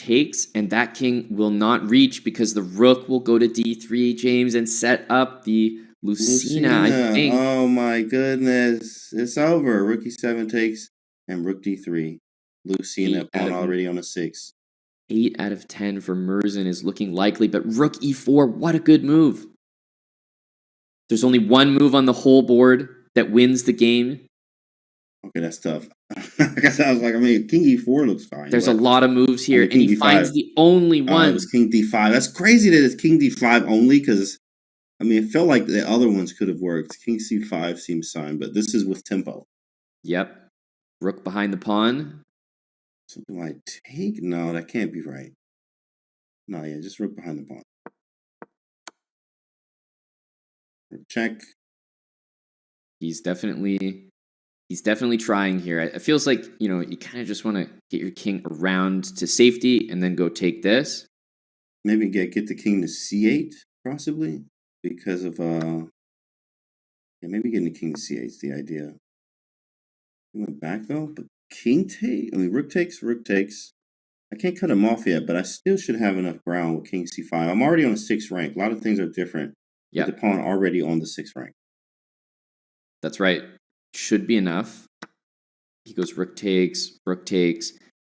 takes, and that king will not reach because the rook will go to d3, James, and set up the Lucina, I think. Oh my goodness. It's over. Rook e7 takes and rook d3. Lucina, pawn already on a 6. 8 out of 10 for Murzin is looking likely, but rook e4, what a good move. There's only one move on the whole board that wins the game. Okay, that's tough. I guess I was like, king e4 looks fine. There's a lot of moves here, and he finds the only one. It was king d5. That's crazy that it's king d5 only, because, it felt like the other ones could have worked. King c5 seems fine, but this is with tempo. Yep. Rook behind the pawn. Something like take? No, that can't be right. No, yeah, just rook behind the pawn. Check. He's definitely trying here. It feels like, you kind of just want to get your king around to safety and then go take this. Maybe get the king to c8, possibly, because of maybe getting the king to c8 is the idea. He went back though, but king take. Rook takes. I can't cut him off yet, but I still should have enough ground with king c5. I'm already on a 6th rank. A lot of things are different. Yeah, the pawn already on the 6th rank. That's right. Should be enough. He goes rook takes,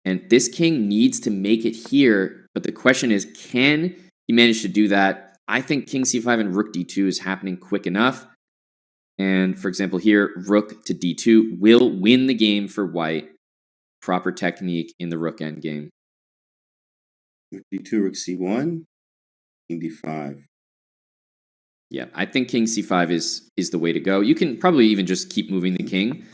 and this king needs to make it here. But the question is, can he manage to do that? I think king c5 and rook d2 is happening quick enough. And for example, here, rook to d2 will win the game for white. Proper technique in the rook endgame. Rook d2, rook c1, king d5. Yeah, I think king c5 is the way to go. You can probably even just keep moving the king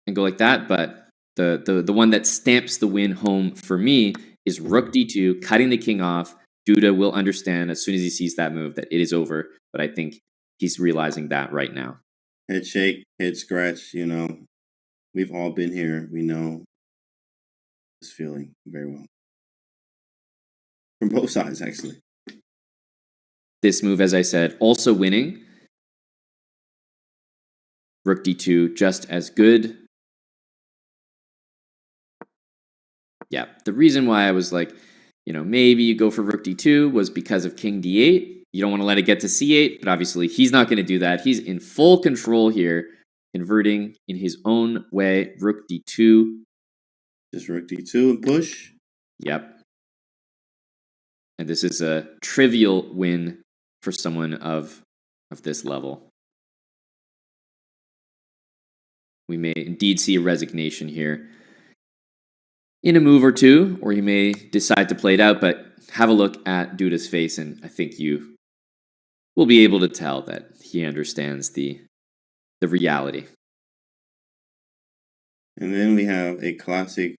and go like that, but the one that stamps the win home for me is rook d2, cutting the king off. Duda will understand as soon as he sees that move that it is over, but I think he's realizing that right now. Head shake, head scratch, We've all been here. We know this feeling very well. From both sides, actually. This move, as I said, also winning. Rook d2, just as good. Yeah, the reason why I was like, maybe you go for rook d2 was because of king d8. You don't want to let it get to c8, but obviously he's not going to do that. He's in full control here, converting in his own way. Rook d2. Just rook d2 and push. Yep. And this is a trivial win for someone of this level. We may indeed see a resignation here in a move or two, or he may decide to play it out, but have a look at Duda's face, and I think you will be able to tell that he understands the reality. And then we have a classic.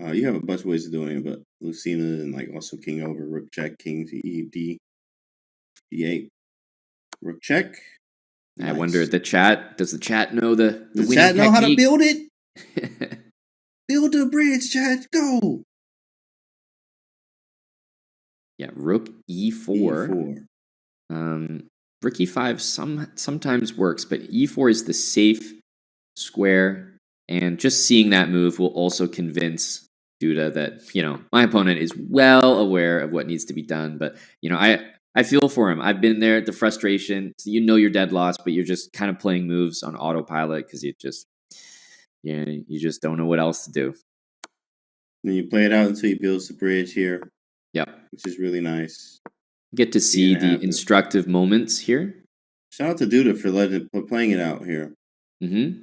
You have a bunch of ways of doing it, but Lucina and also king over, rook check, king to e, d8, rook check. Nice. I wonder, does the chat know the winning chat know technique? How to build it? Build a bridge, chat. Go. Yeah, rook e4. Rook e5 sometimes works, but e4 is the safe square, and just seeing that move will also convince Duda that, my opponent is well aware of what needs to be done. But, I feel for him. I've been there, the frustration. So you're dead lost, but you're just kind of playing moves on autopilot because you just don't know what else to do. Then you play it out until he builds the bridge here. Yep. Which is really nice. Get to see the instructive moments here. Shout out to Duda for playing it out here. Mm-hmm.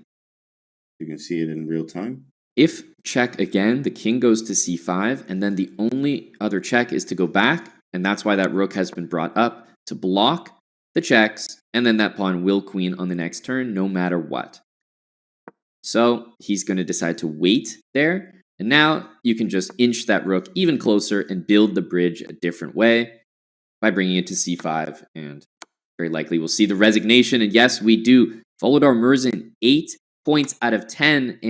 You can see it in real time. If check again, the king goes to c5, and then the only other check is to go back, and that's why that rook has been brought up to block the checks, and then that pawn will queen on the next turn, no matter what. So he's going to decide to wait there, and now you can just inch that rook even closer and build the bridge a different way by bringing it to c5, and very likely we'll see the resignation. And yes, we do. Followed our Murzin 8 points out of 10, and